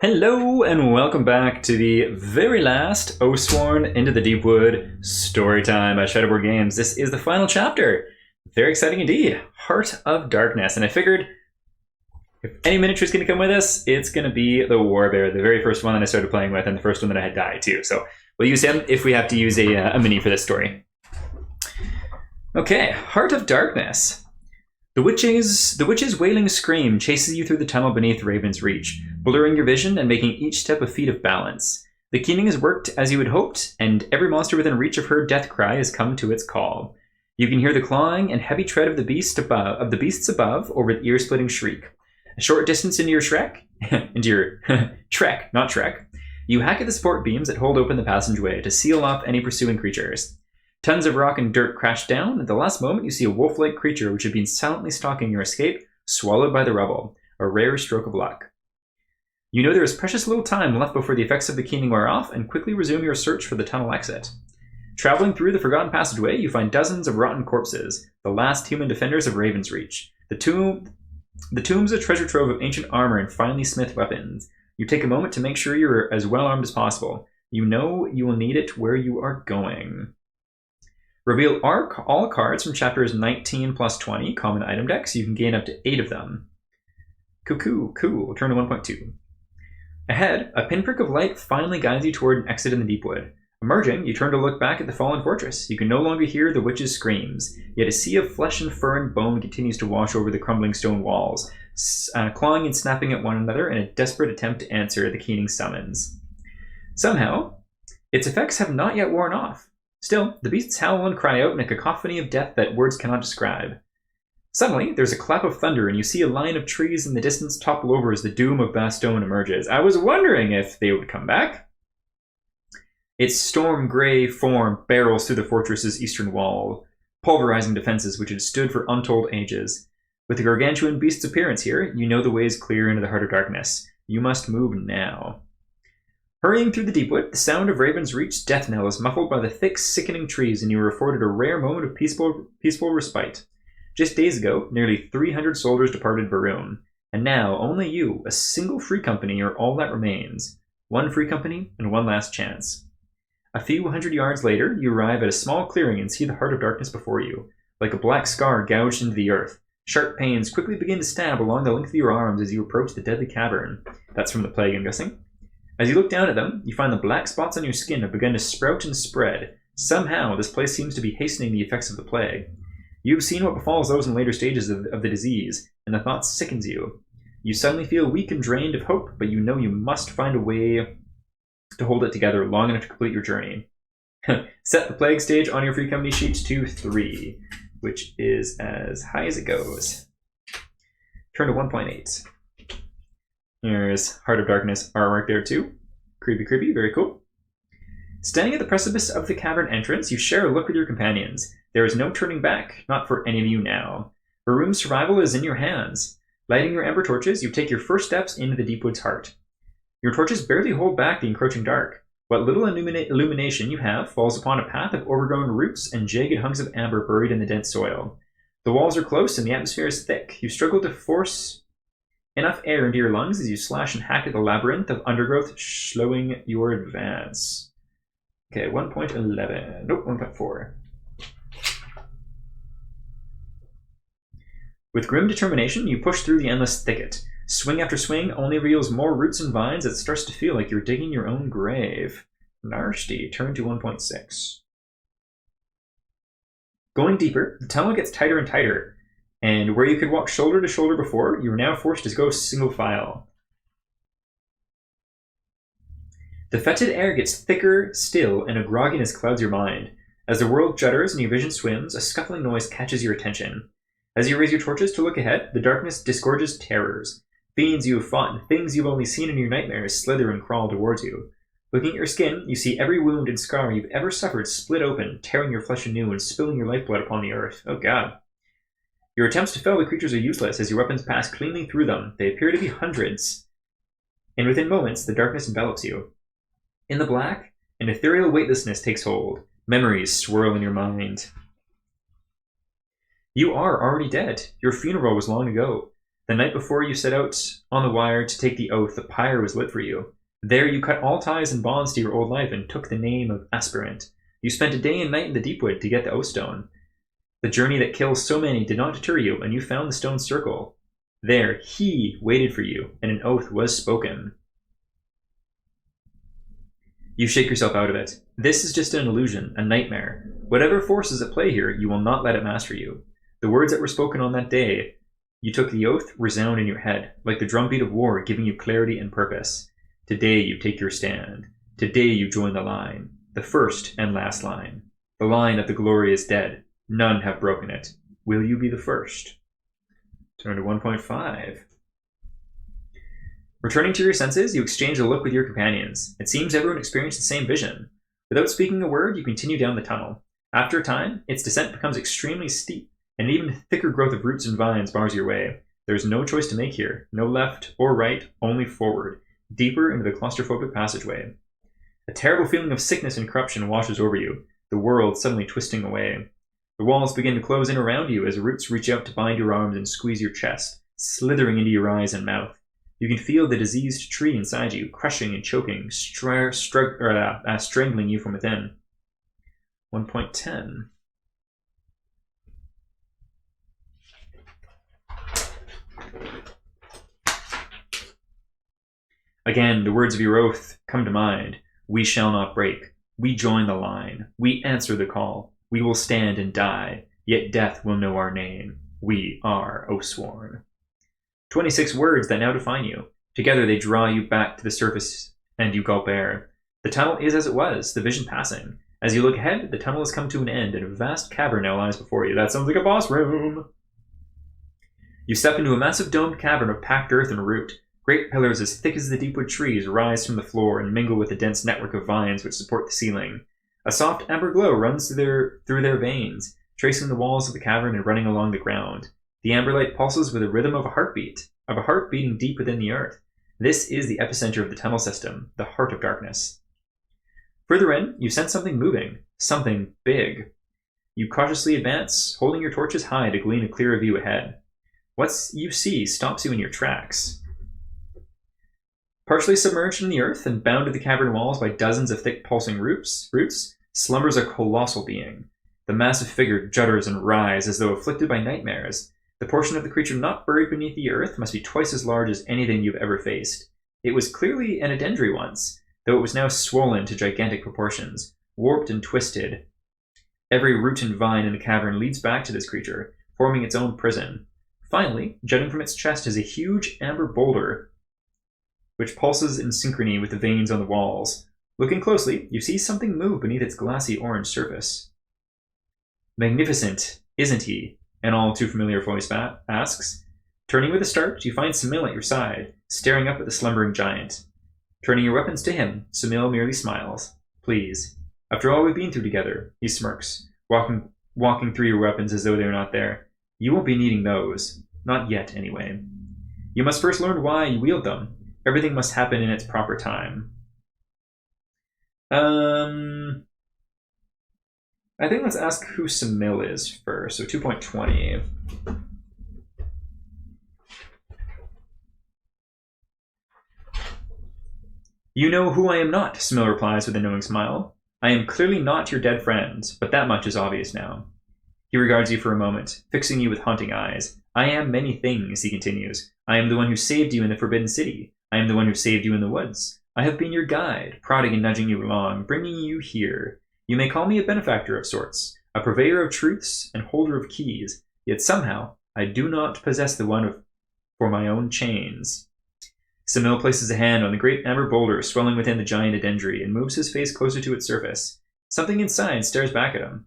Hello and welcome back to the very last Oathsworn Into the Deepwood storytime by Shadowboard Games. This is the final chapter. Very exciting indeed. Heart of Darkness. And I figured if any miniature is going to come with us, it's going to be the Warbear, the very first one that I started playing with and the first one that I had died too. So we'll use him if we have to use a mini for this story. Okay, Heart of Darkness. The witch's wailing scream chases you through the tunnel beneath Raven's Reach, blurring your vision and making each step a feat of balance. The keening has worked as you had hoped, and every monster within reach of her death cry has come to its call. You can hear the clawing and heavy tread of the beasts above over the ear-splitting shriek. A short distance into your trek, not trek, you hack at the support beams that hold open the passageway to seal off any pursuing creatures. Tons of rock and dirt crash down. At the last moment, you see a wolf-like creature which had been silently stalking your escape, swallowed by the rubble. A rare stroke of luck. You know there is precious little time left before the effects of the keening wear off, and quickly resume your search for the tunnel exit. Traveling through the forgotten passageway, you find dozens of rotten corpses, the last human defenders of Raven's Reach. The tomb's a treasure trove of ancient armor and finely smithed weapons. You take a moment to make sure you're as well armed as possible. You know you will need it where you are going. Reveal all cards from chapters 19 plus 20, common item decks. You can gain up to 8 of them. Cool. Turn to 1.2. Ahead, a pinprick of light finally guides you toward an exit in the Deepwood. Emerging, you turn to look back at the fallen fortress. You can no longer hear the witch's screams, yet a sea of flesh and fur and bone continues to wash over the crumbling stone walls, clawing and snapping at one another in a desperate attempt to answer the keening summons. Somehow, its effects have not yet worn off. Still, the beasts howl and cry out in a cacophony of death that words cannot describe. Suddenly, there's a clap of thunder, and you see a line of trees in the distance topple over as the doom of Bastogne emerges. I was wondering if they would come back. Its storm-gray form barrels through the fortress's eastern wall, pulverizing defenses which had stood for untold ages. With the gargantuan beast's appearance here, you know the way is clear into the Heart of Darkness. You must move now. Hurrying through the Deepwood, the sound of Raven's Reach's death knell is muffled by the thick, sickening trees, and you are afforded a rare moment of peaceful respite. Just days ago, nearly 300 soldiers departed Varun, and now only you, a single free company, are all that remains. One free company and one last chance. A few hundred yards later, you arrive at a small clearing and see the Heart of Darkness before you, like a black scar gouged into the earth. Sharp pains quickly begin to stab along the length of your arms as you approach the deadly cavern. That's from the plague, I'm guessing. As you look down at them, you find the black spots on your skin have begun to sprout and spread. Somehow, this place seems to be hastening the effects of the plague. You've seen what befalls those in later stages of the disease, and the thought sickens you. You suddenly feel weak and drained of hope, but you know you must find a way to hold it together long enough to complete your journey. Set the plague stage on your free company sheet to 3, which is as high as it goes. Turn to 1.8. There's Heart of Darkness artwork there too. Creepy, very cool. Standing at the precipice of the cavern entrance, you share a look with your companions. There is no turning back, not for any of you now. Varun's survival is in your hands. Lighting your ember torches, you take your first steps into the Deepwood's heart. Your torches barely hold back the encroaching dark. What little illumination you have falls upon a path of overgrown roots and jagged hunks of amber buried in the dense soil. The walls are close and the atmosphere is thick. You struggle to force enough air into your lungs as you slash and hack at the labyrinth of undergrowth, slowing your advance. Okay, 1.11. Nope, 1.4. With grim determination, you push through the endless thicket. Swing after swing only reveals more roots and vines. It starts to feel like you're digging your own grave. Nasty. Turn to 1.6. Going deeper, the tunnel gets tighter and tighter. And where you could walk shoulder to shoulder before, you are now forced to go single file. The fetid air gets thicker still, and a grogginess clouds your mind. As the world judders and your vision swims, a scuffling noise catches your attention. As you raise your torches to look ahead, the darkness disgorges terrors. Fiends you have fought and things you've only seen in your nightmares slither and crawl towards you. Looking at your skin, you see every wound and scar you've ever suffered split open, tearing your flesh anew and spilling your lifeblood upon the earth. Oh god. Your attempts to fell the creatures are useless as your weapons pass cleanly through them. They appear to be hundreds. And within moments, the darkness envelops you. In the black, an ethereal weightlessness takes hold. Memories swirl in your mind. You are already dead. Your funeral was long ago. The night before you set out on the wire to take the oath, the pyre was lit for you. There you cut all ties and bonds to your old life and took the name of aspirant. You spent a day and night in the Deepwood to get the Oathstone. The journey that kills so many did not deter you, and you found the stone circle. There he waited for you, and an oath was spoken. You shake yourself out of it. This is just an illusion, a nightmare. Whatever force is at play here, you will not let it master you. The words that were spoken on that day you took the oath resound in your head, like the drumbeat of war giving you clarity and purpose. Today you take your stand. Today you join the line, the first and last line. The line of the glory is dead. None have broken it. Will you be the first? Turn to 1.5. Returning to your senses, you exchange a look with your companions. It seems everyone experienced the same vision. Without speaking a word, you continue down the tunnel. After a time, its descent becomes extremely steep, and an even thicker growth of roots and vines bars your way. There is no choice to make here. No left or right, only forward, deeper into the claustrophobic passageway. A terrible feeling of sickness and corruption washes over you, the world suddenly twisting away. The walls begin to close in around you as roots reach out to bind your arms and squeeze your chest, slithering into your eyes and mouth. You can feel the diseased tree inside you, crushing and choking, strangling you from within. 1.10. Again, the words of your oath come to mind. We shall not break. We join the line. We answer the call. We will stand and die, yet death will know our name. We are Oathsworn. 26 words that now define you. Together they draw you back to the surface, and you gulp air. The tunnel is as it was, the vision passing. As you look ahead, the tunnel has come to an end, and a vast cavern now lies before you. That sounds like a boss room! You step into a massive domed cavern of packed earth and root. Great pillars as thick as the deepwood trees rise from the floor and mingle with the dense network of vines which support the ceiling. A soft amber glow runs through their veins, tracing the walls of the cavern and running along the ground. The amber light pulses with the rhythm of a heart beating deep within the earth. This is the epicenter of the tunnel system, the heart of darkness. Further in, you sense something moving, something big. You cautiously advance, holding your torches high to glean a clearer view ahead. What you see stops you in your tracks. Partially submerged in the earth and bound to the cavern walls by dozens of thick pulsing roots, slumbers a colossal being. The massive figure judders and writhes as though afflicted by nightmares. The portion of the creature not buried beneath the earth must be twice as large as anything you've ever faced. It was clearly an edendry once, though it was now swollen to gigantic proportions, warped and twisted. Every root and vine in the cavern leads back to this creature, forming its own prison. Finally, jutting from its chest is a huge amber boulder, which pulses in synchrony with the veins on the walls. Looking closely, you see something move beneath its glassy orange surface. Magnificent, isn't he? An all too familiar voice asks. Turning with a start, you find Samil at your side, staring up at the slumbering giant. Turning your weapons to him, Samil merely smiles. Please. After all we've been through together, he smirks, walking through your weapons as though they were not there. You won't be needing those. Not yet, anyway. You must first learn why you wield them. Everything must happen in its proper time. I think let's ask who Samil is first. So 2.20. You know who I am not, Samil replies with a knowing smile. I am clearly not your dead friend, but that much is obvious now. He regards you for a moment, fixing you with haunting eyes. I am many things, he continues. I am the one who saved you in the Forbidden City. I am the one who saved you in the woods. I have been your guide, prodding and nudging you along, bringing you here. You may call me a benefactor of sorts, a purveyor of truths and holder of keys, yet somehow I do not possess the one for my own chains. Samil places a hand on the great amber boulder swelling within the giant edendry and moves his face closer to its surface. Something inside stares back at him.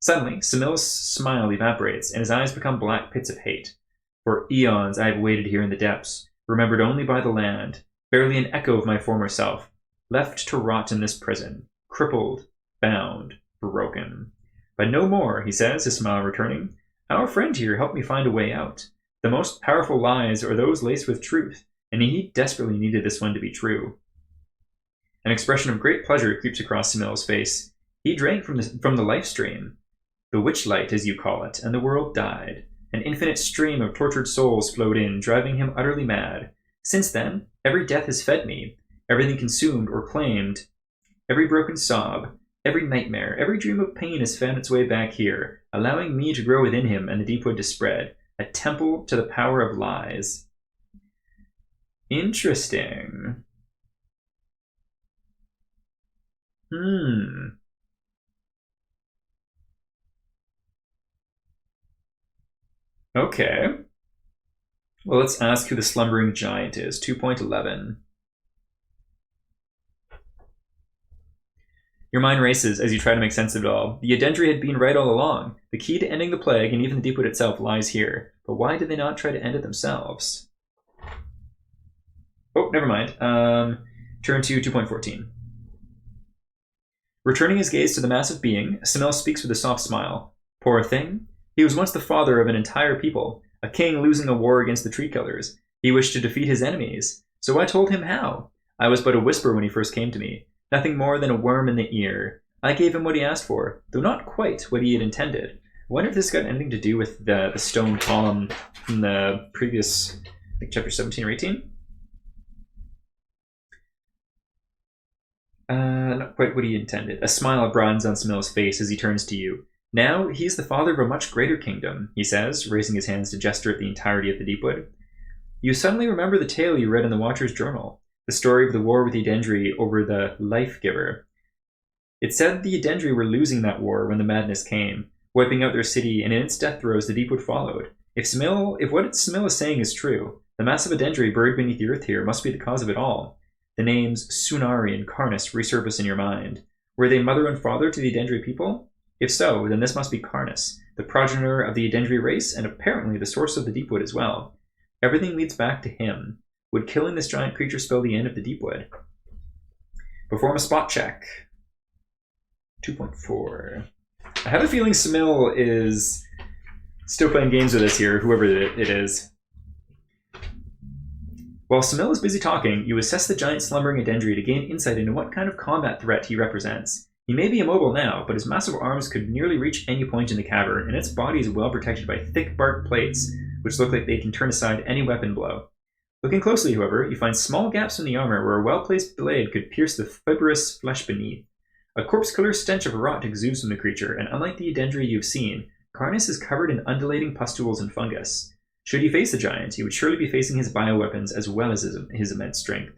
Suddenly, Samil's smile evaporates and his eyes become black pits of hate. For eons I have waited here in the depths, remembered only by the land, barely an echo of my former self, left to rot in this prison, crippled, bound, broken. But no more, he says, his smile returning. Our friend here helped me find a way out. The most powerful lies are those laced with truth, and he desperately needed this one to be true. An expression of great pleasure creeps across Samil's face. He drank from the life stream, the witch light, as you call it, and the world died. An infinite stream of tortured souls flowed in, driving him utterly mad. Since then, every death has fed me, everything consumed or claimed, every broken sob, every nightmare, every dream of pain has found its way back here, allowing me to grow within him and the Deepwood to spread, a temple to the power of lies. Interesting. Okay. Well, let's ask who the slumbering giant is. 2.11. Your mind races as you try to make sense of it all. The Edendri had been right all along. The key to ending the plague, and even the Deepwood itself, lies here. But why did they not try to end it themselves? Oh, never mind. Turn to 2.14. Returning his gaze to the massive being, Samel speaks with a soft smile. Poor thing. He was once the father of an entire people, a king losing a war against the tree killers. He wished to defeat his enemies. So I told him how. I was but a whisper when he first came to me. Nothing more than a worm in the ear. I gave him what he asked for, though not quite what he had intended. I wonder if this got anything to do with the stone column from the previous, I think, chapter 17 or 18? Not quite what he intended. A smile broadens on Smel's face as he turns to you. Now he is the father of a much greater kingdom, he says, raising his hands to gesture at the entirety of the Deepwood. You suddenly remember the tale you read in the Watcher's journal. The story of the war with the Edendri over the Life-Giver. It said the Edendri were losing that war when the madness came, wiping out their city, and in its death throes the Deepwood followed. If what Smil is saying is true, the massive Edendri buried beneath the earth here must be the cause of it all. The names Sunari and Karnas resurface in your mind. Were they mother and father to the Edendri people? If so, then this must be Karnas, the progenitor of the Edendri race, and apparently the source of the Deepwood as well. Everything leads back to him. Would killing this giant creature spell the end of the Deepwood? Perform a spot check. 2.4. I have a feeling Samil is still playing games with us here, whoever it is. While Samil is busy talking, you assess the giant slumbering Edendri to gain insight into what kind of combat threat he represents. He may be immobile now, but his massive arms could nearly reach any point in the cavern, and its body is well protected by thick bark plates, which look like they can turn aside any weapon blow. Looking closely, however, you find small gaps in the armor where a well-placed blade could pierce the fibrous flesh beneath. A corpse-killer stench of rot exudes from the creature, and unlike the Edendri you've seen, Karnas is covered in undulating pustules and fungus. Should he face the giant, he would surely be facing his bioweapons as well as his immense strength.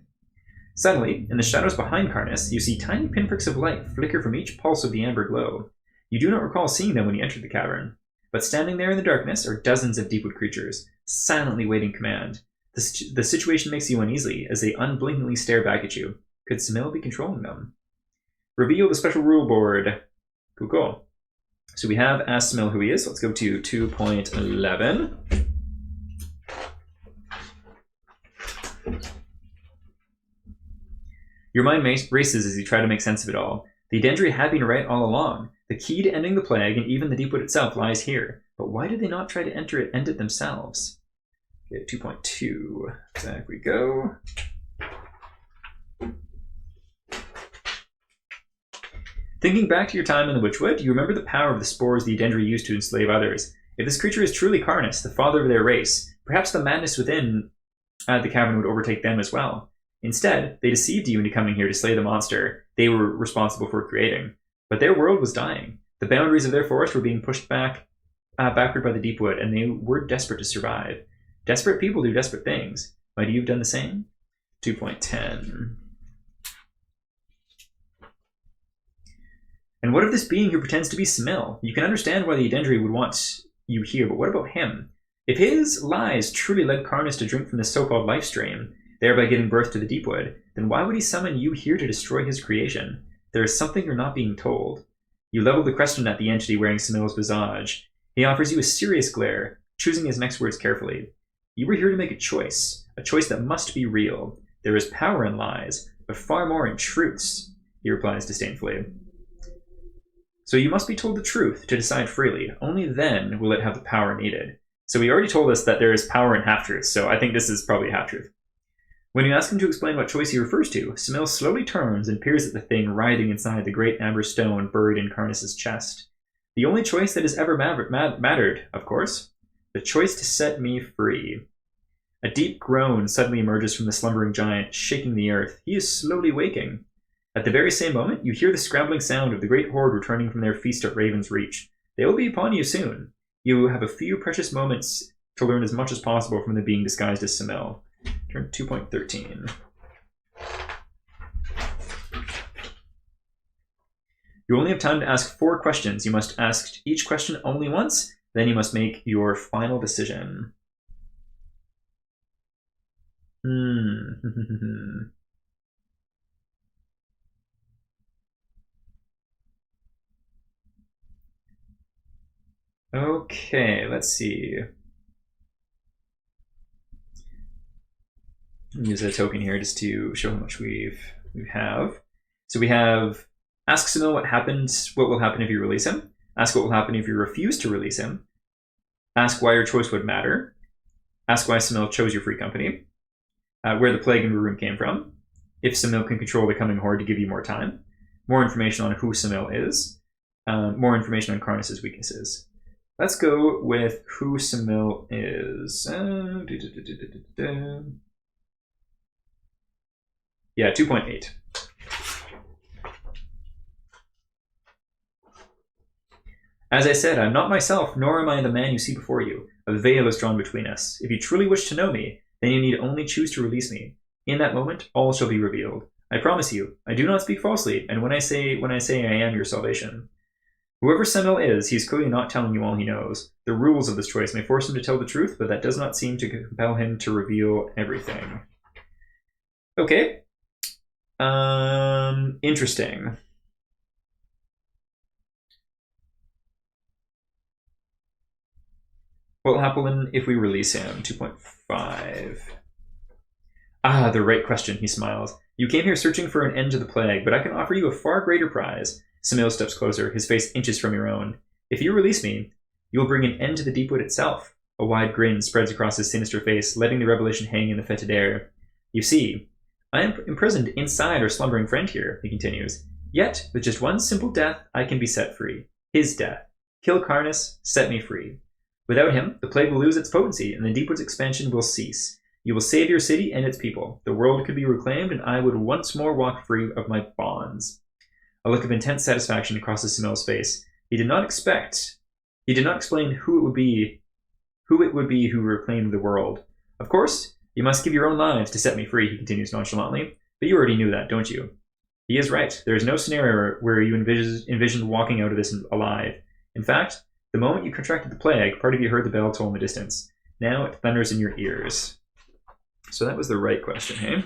Suddenly, in the shadows behind Karnas, you see tiny pinpricks of light flicker from each pulse of the amber glow. You do not recall seeing them when you entered the cavern, but standing there in the darkness are dozens of Deepwood creatures, silently waiting command. The situation makes you uneasy as they unblinkingly stare back at you. Could Samil be controlling them? Reveal the special rule board. Cool. So we have asked Samil who he is. Let's go to 2.11. Your mind races as you try to make sense of it all. The Edendri had been right all along. The key to ending the plague and even the Deepwood itself lies here. But why did they not try to end it themselves? 2.2. Back we go. Thinking back to your time in the Witchwood, you remember the power of the spores the Edendri used to enslave others. If this creature is truly Karnas, the father of their race, perhaps the madness within the cavern would overtake them as well. Instead, they deceived you into coming here to slay the monster they were responsible for creating. But their world was dying. The boundaries of their forest were being pushed backward by the Deepwood, and they were desperate to survive. Desperate people do desperate things. Might you have done the same? 2.10. And what of this being who pretends to be Samil? You can understand why the Edendri would want you here, but what about him? If his lies truly led Karnas to drink from this so-called life stream, thereby giving birth to the Deepwood, then why would he summon you here to destroy his creation? There is something you're not being told. You level the question at the entity wearing Samil's visage. He offers you a serious glare, choosing his next words carefully. You were here to make a choice that must be real. There is power in lies, but far more in truths, he replies disdainfully. So you must be told the truth to decide freely. Only then will it have the power needed. So he already told us that there is power in half-truths, so I think this is probably a half-truth. When you ask him to explain what choice he refers to, Samil slowly turns and peers at the thing writhing inside the great amber stone buried in Karnas' chest. The only choice that has ever mattered, of course. The choice to set me free. A deep groan suddenly emerges from the slumbering giant, shaking the earth. He is slowly waking. At the very same moment, you hear the scrambling sound of the great horde returning from their feast at Raven's Reach. They will be upon you soon. You have a few precious moments to learn as much as possible from the being disguised as Samil. Turn 2.13. You only have time to ask 4 questions. You must ask each question only once, then you must make your final decision. Okay, let's see. Use a token here just to show how much we have. So we have ask Samil what will happen if you release him. Ask what will happen if you refuse to release him. Ask why your choice would matter. Ask why Samil chose your free company. Where the plague in Rurum came from. If Samil can control the coming horde to give you more time. More information on who Samil is. More information on Karnas's weaknesses. Let's go with who Samil is. Yeah, 2.8. As I said, I'm not myself, nor am I the man you see before you. A veil is drawn between us. If you truly wish to know me, then you need only choose to release me. In that moment, all shall be revealed. I promise you, I do not speak falsely, and when I say I am your salvation. Whoever Samil is, he's clearly not telling you all he knows. The rules of this choice may force him to tell the truth, but that does not seem to compel him to reveal everything. Okay. Interesting. What will happen if we release him? 2.5. Ah, the right question, he smiles. You came here searching for an end to the plague, but I can offer you a far greater prize. Samil steps closer, his face inches from your own. If you release me, you will bring an end to the Deepwood itself. A wide grin spreads across his sinister face, letting the revelation hang in the fetid air. You see, I am imprisoned inside our slumbering friend here, he continues. Yet, with just one simple death, I can be set free. His death. Kill Karnas, set me free. Without him, the plague will lose its potency, and the Deepwood's expansion will cease. You will save your city and its people. The world could be reclaimed, and I would once more walk free of my bonds. A look of intense satisfaction crosses Samil's face. He did not explain who it would be who reclaimed the world. Of course, you must give your own lives to set me free, he continues nonchalantly. But you already knew that, don't you? He is right. There is no scenario where you envisioned walking out of this alive. In fact, the moment you contracted the plague, part of you heard the bell toll in the distance. Now it thunders in your ears. So that was the right question, hey?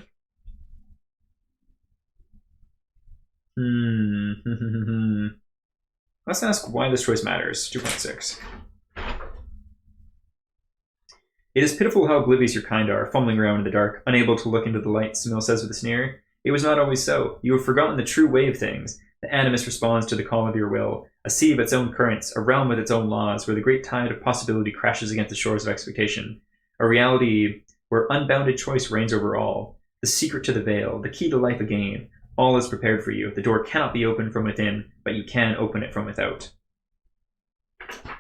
Let's ask why this choice matters. 2.6. It is pitiful how oblivious your kind are, fumbling around in the dark, unable to look into the light, Samil says with a sneer. It was not always so. You have forgotten the true way of things. The animus responds to the call of your will, a sea of its own currents, a realm with its own laws, where the great tide of possibility crashes against the shores of expectation. A reality where unbounded choice reigns over all. The secret to the veil, the key to life again. All is prepared for you. The door cannot be opened from within, but you can open it from without.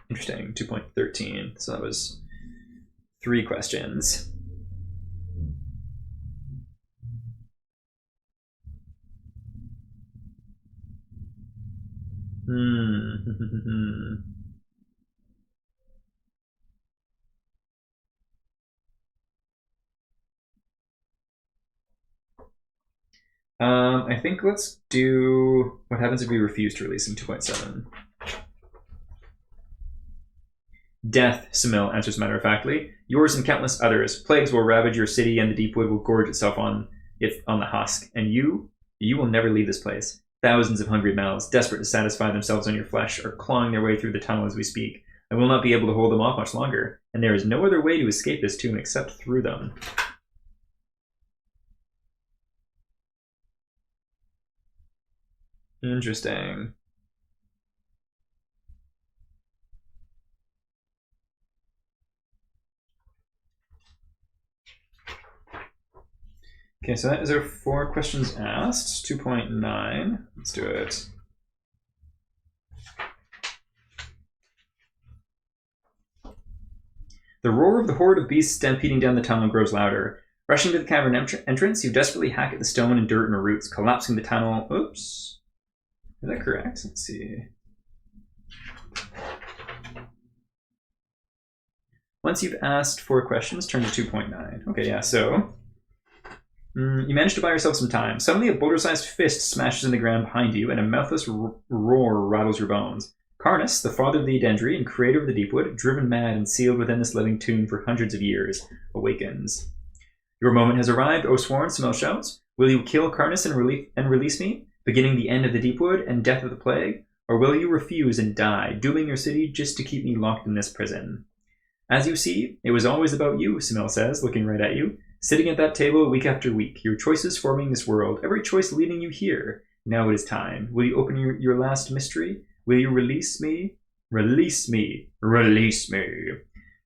Interesting. 2.13. So that was 3 questions. I think let's do what happens if we refuse to release him. 2.7. Death, Samil answers matter-of-factly. Yours and countless others. Plagues will ravage your city, and the Deepwood will gorge itself on the husk. And you will never leave this place. Thousands of hungry mouths, desperate to satisfy themselves on your flesh, are clawing their way through the tunnel as we speak. I will not be able to hold them off much longer, and there is no other way to escape this tomb except through them. Interesting. Okay, so that is our 4 questions asked. 2.9. Let's do it. The roar of the horde of beasts stampeding down the tunnel grows louder. Rushing to the cavern entrance, you desperately hack at the stone and dirt and roots, collapsing the tunnel. Oops. Is that correct? Let's see. Once you've asked 4 questions, turn to 2.9. Okay, yeah, so... you manage to buy yourself some time. Suddenly, a boulder-sized fist smashes in the ground behind you, and a mouthless roar rattles your bones. Karnas, the father of the Edendry and creator of the Deepwood, driven mad and sealed within this living tomb for hundreds of years, awakens. Your moment has arrived, Oathsworn, Samel shouts. Will you kill Karnas and release me, beginning the end of the Deepwood and death of the plague? Or will you refuse and die, dooming your city just to keep me locked in this prison? As you see, it was always about you, Samel says, looking right at you. Sitting at that table week after week, your choices forming this world, every choice leading you here. Now it is time. Will you open your last mystery? Will you release me? Release me. Release me.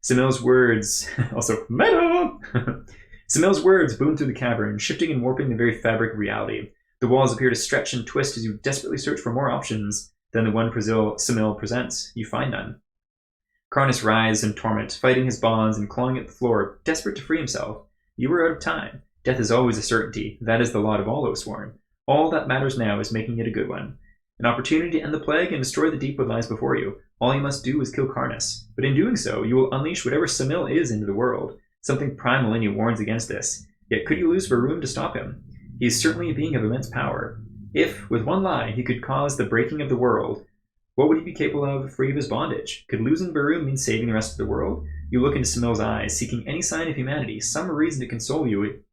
Samel's words, also meta! Samel's words boom through the cavern, shifting and warping the very fabric of reality. The walls appear to stretch and twist as you desperately search for more options than the one Samel presents. You find none. Karnas writhes in torment, fighting his bonds and clawing at the floor, desperate to free himself. You are out of time. Death is always a certainty. That is the lot of all Oathsworn. All that matters now is making it a good one. An opportunity to end the plague and destroy the Deepwood lies before you. All you must do is kill Karnas. But in doing so, you will unleash whatever Samel is into the world. Something primal in you warns against this. Yet could you lose Varun to stop him? He is certainly a being of immense power. If, with one lie, he could cause the breaking of the world, what would he be capable of free of his bondage? Could losing Varun mean saving the rest of the world? You look into Samel's eyes, seeking any sign of humanity, some reason to console you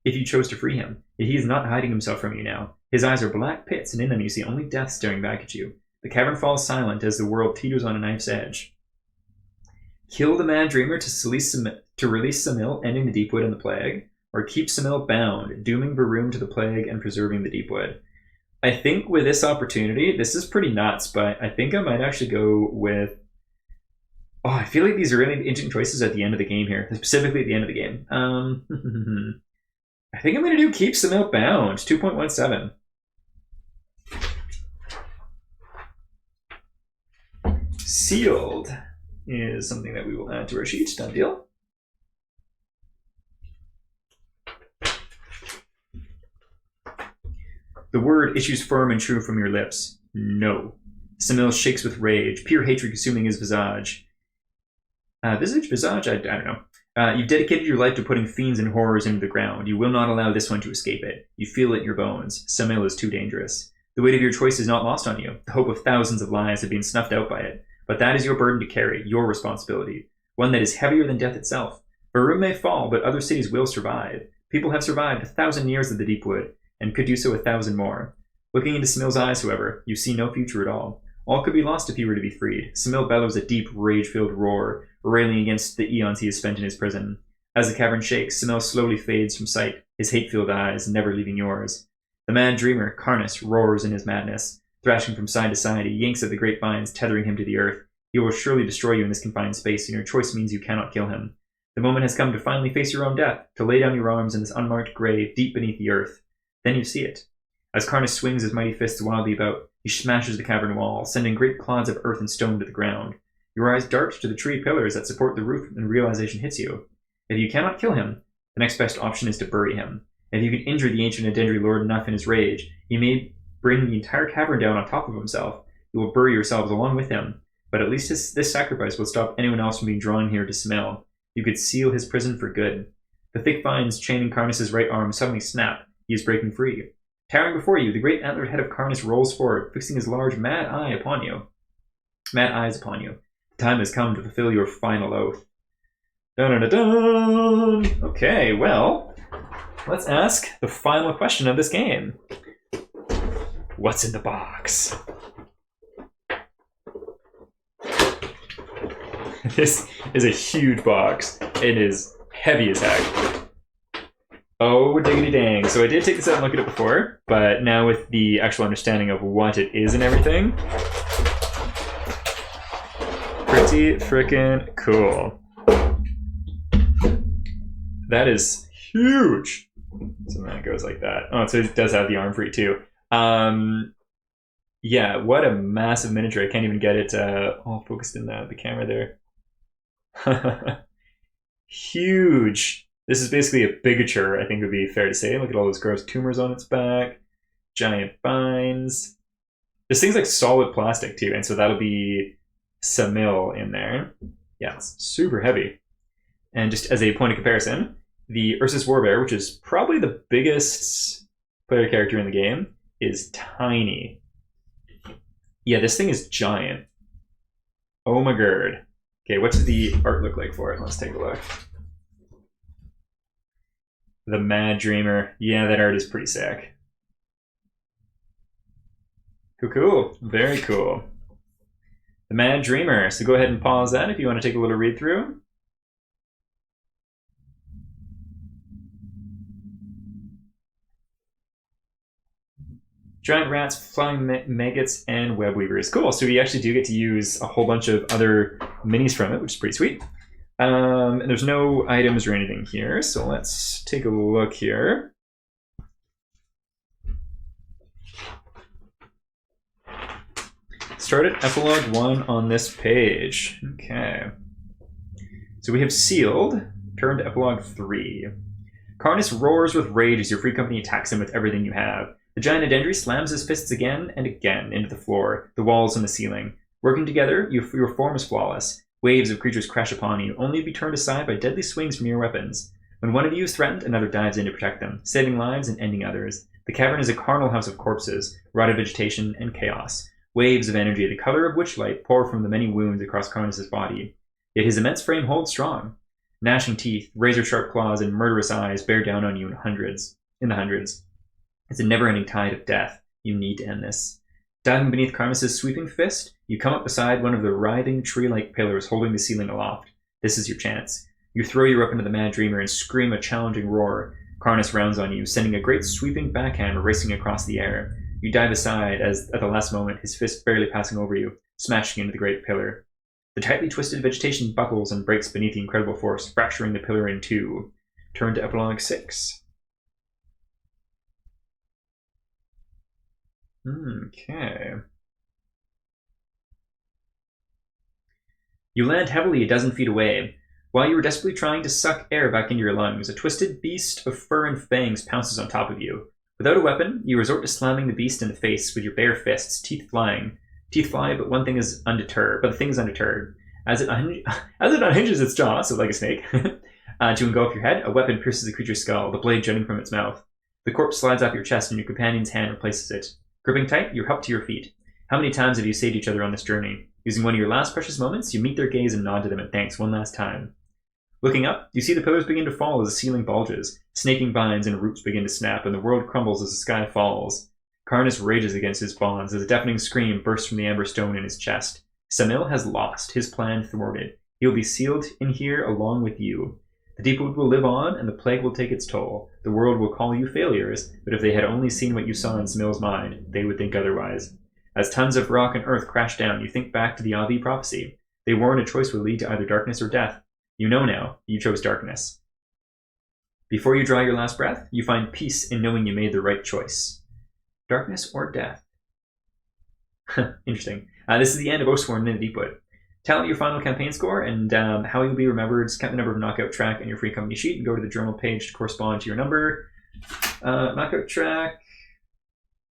if you chose to free him. Yet he is not hiding himself from you now. His eyes are black pits, and in them you see only death staring back at you. The cavern falls silent as the world teeters on a knife's edge. Kill the mad dreamer to release Samel, ending the Deepwood and the plague, or keep Samel bound, dooming Varun to the plague and preserving the Deepwood. I think with this opportunity, this is pretty nuts, but I think I might actually go with... Oh, I feel like these are really interesting choices at the end of the game here, specifically at the end of the game. I think I'm going to do keep Samel bound, 2.17. Sealed is something that we will add to our sheet. Done deal. The word issues firm and true from your lips. No. Samel shakes with rage, pure hatred consuming his visage. Visage? I don't know. You've dedicated your life to putting fiends and horrors into the ground. You will not allow this one to escape it. You feel it in your bones. Samel is too dangerous. The weight of your choice is not lost on you. The hope of thousands of lives have been snuffed out by it. But that is your burden to carry, your responsibility. One that is heavier than death itself. Varun may fall, but other cities will survive. People have survived 1,000 years of the Deepwood, and could do so 1,000 more. Looking into Samel's eyes, however, you see no future at all. All could be lost if he were to be freed. Samel bellows a deep, rage-filled roar, railing against the eons he has spent in his prison. As the cavern shakes, Samel slowly fades from sight, his hate-filled eyes never leaving yours. The mad dreamer, Karnas, roars in his madness. Thrashing from side to side, he yanks at the grapevines, tethering him to the earth. He will surely destroy you in this confined space, and your choice means you cannot kill him. The moment has come to finally face your own death, to lay down your arms in this unmarked grave deep beneath the earth. Then you see it. As Karnas swings his mighty fists wildly about, he smashes the cavern wall, sending great clods of earth and stone to the ground. Your eyes dart to the tree pillars that support the roof, and realization hits you. If you cannot kill him, the next best option is to bury him. If you can injure the ancient Edendry Lord enough in his rage, he may bring the entire cavern down on top of himself. You will bury yourselves along with him, but at least this sacrifice will stop anyone else from being drawn here to Samel. You could seal his prison for good. The thick vines chaining Karnas' right arm suddenly snap. He is breaking free. Towering before you, the great antlered head of Karnas rolls forward, fixing his large mad eyes upon you. The time has come to fulfill your final oath. Dun-dun-dun-dun! Okay, well, let's ask the final question of this game. What's in the box? This is a huge box. It is heavy as heck. Oh, diggity dang. So I did take this out and look at it before, but now with the actual understanding of what it is and everything, pretty freaking cool. That is huge. So then it goes like that. Oh, so it does have the arm free too. Yeah, what a massive miniature. I can't even get it all focused in the camera there. Huge. This is basically a bigature, I think would be fair to say. Look at all those gross tumors on its back. Giant vines. This thing's like solid plastic too, and so that'll be Samil in there. Yeah, it's super heavy. And just as a point of comparison, the Ursus Warbear, which is probably the biggest player character in the game, is tiny. Yeah, this thing is giant. Oh my god. Okay, what does the art look like for it? Let's take a look. The Mad Dreamer. Yeah, that art is pretty sick. Cool. Very cool. The Mad Dreamer. So go ahead and pause that if you want to take a little read through. Giant rats, flying maggots, and web weavers. Cool. So we actually do get to use a whole bunch of other minis from it, which is pretty sweet. And there's no items or anything here, so let's take a look here. Start at Epilogue 1 on this page. Okay. So we have Sealed. Turn to Epilogue 3. Karnus roars with rage as your free company attacks him with everything you have. The giant Adendri slams his fists again and again into the floor, the walls, and the ceiling. Working together, your form is flawless. Waves of creatures crash upon you, only to be turned aside by deadly swings from your weapons. When one of you is threatened, another dives in to protect them, saving lives and ending others. The cavern is a carnal house of corpses, rotted vegetation, and chaos. Waves of energy, the color of witchlight, pour from the many wounds across Karnus' body. Yet his immense frame holds strong. Gnashing teeth, razor-sharp claws, and murderous eyes bear down on you in the hundreds. It's a never-ending tide of death. You need to end this. Diving beneath Karnus' sweeping fist, you come up beside one of the writhing tree-like pillars holding the ceiling aloft. This is your chance. You throw your weapon to the Mad Dreamer and scream a challenging roar. Karnus rounds on you, sending a great sweeping backhand racing across the air. You dive aside as, at the last moment, his fist barely passing over you, smashing into the great pillar. The tightly twisted vegetation buckles and breaks beneath the incredible force, fracturing the pillar in two. Turn to Epilogue 6. Okay. You land heavily a dozen feet away. While you were desperately trying to suck air back into your lungs, a twisted beast of fur and fangs pounces on top of you. Without a weapon, you resort to slamming the beast in the face with your bare fists, teeth flying. Teeth fly, but the thing is undeterred. As it unhinges its jaw, so like a snake, to engulf your head, a weapon pierces the creature's skull, the blade jutting from its mouth. The corpse slides off your chest and your companion's hand replaces it. Gripping tight, you're helped to your feet. How many times have you saved each other on this journey? Using one of your last precious moments, you meet their gaze and nod to them in thanks one last time. Looking up, you see the pillars begin to fall as the ceiling bulges. Snaking vines and roots begin to snap, and the world crumbles as the sky falls. Karnus rages against his bonds as a deafening scream bursts from the amber stone in his chest. Samil has lost, his plan thwarted. He will be sealed in here along with you. The Deepwood will live on, and the plague will take its toll. The world will call you failures, but if they had only seen what you saw in Samil's mind, they would think otherwise. As tons of rock and earth crash down, you think back to the Avi prophecy. They warned a choice would lead to either darkness or death. You know now, you chose darkness. Before you draw your last breath, you find peace in knowing you made the right choice. Darkness or death? Interesting. This is the end of Oathsworn in the Deepwood. Tell me your final campaign score and how you'll be remembered. Just count the number of knockout track in your free company sheet and go to the journal page to correspond to your number. Knockout track.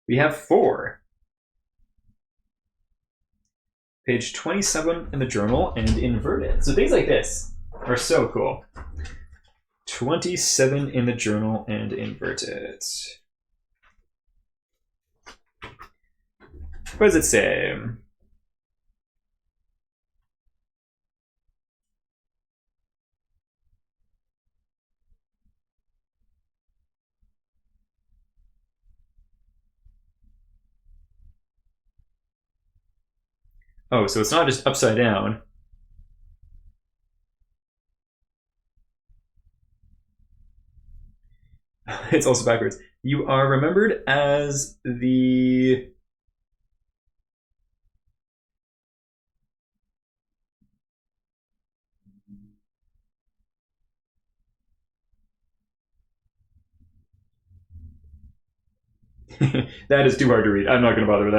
We have 4. Page 27 in the journal and inverted. So things like this are so cool. 27 in the journal and inverted. What does it say? Oh, so it's not just upside down. It's also backwards. You are remembered as the... That is too hard to read. I'm not going to bother with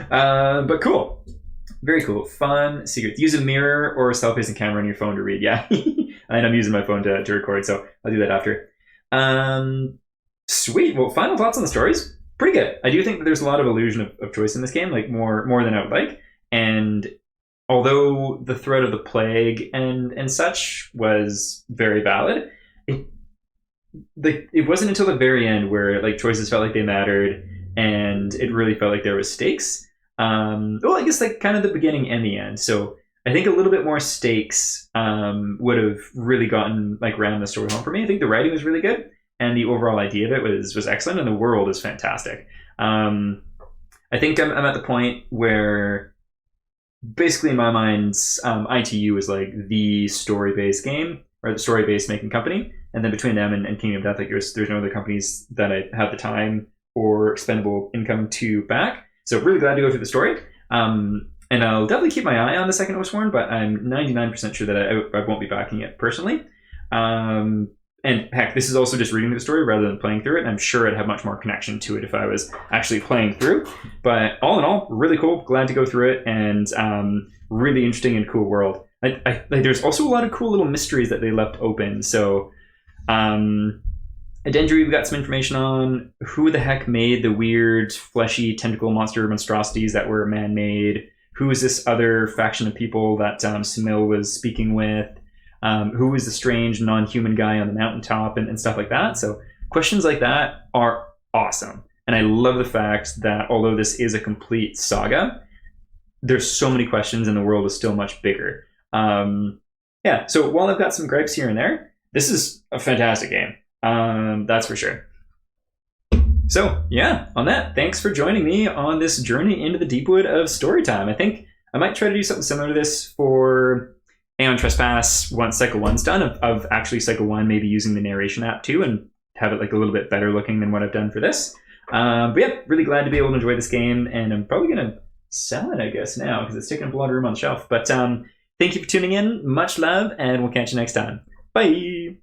that. But cool. Very cool. Fun secrets. Use a mirror or a self-facing camera on your phone to read. Yeah. And I'm using my phone to record, so I'll do that after. Sweet. Well, final thoughts on the stories? Pretty good. I do think that there's a lot of illusion of choice in this game, like more than I would like. And although the threat of the plague and such was very valid, it wasn't until the very end where like choices felt like they mattered, and it really felt like there was stakes. Well, I guess like kind of the beginning and the end. So I think a little bit more stakes would have really gotten like ran the story home for me. I think the writing was really good, and the overall idea of it was excellent, and the world is fantastic. I think I'm at the point where basically in my mind, ITU is like the story-based game, or the story-based making company, and then between them and Kingdom of Death, like there's no other companies that I have the time or expendable income to back. So really glad to go through the story. And I'll definitely keep my eye on the second Oathsworn, but I'm 99% sure that I won't be backing it personally. And heck, this is also just reading the story rather than playing through it. I'm sure I'd have much more connection to it if I was actually playing through. But all in all, really cool. Glad to go through it, and really interesting and cool world. Like there's also a lot of cool little mysteries that they left open. So Adendri, we got some information on who the heck made the weird fleshy tentacle monster monstrosities that were man-made. Who is this other faction of people that Samil was speaking with? Who is the strange non-human guy on the mountaintop and stuff like that? So questions like that are awesome. And I love the fact that although this is a complete saga, there's so many questions and the world is still much bigger. Yeah, so while I've got some gripes here and there, this is a fantastic game. That's for sure. So yeah, on that, thanks for joining me on this journey into the Deepwood of Storytime. I think I might try to do something similar to this for Aeon Trespass once Cycle 1's done, of actually Cycle 1 maybe using the narration app too, and have it like a little bit better looking than what I've done for this. But yeah, really glad to be able to enjoy this game, and I'm probably going to sell it, I guess, now, because it's taking up a lot of room on the shelf. But thank you for tuning in, much love, and we'll catch you next time. Bye!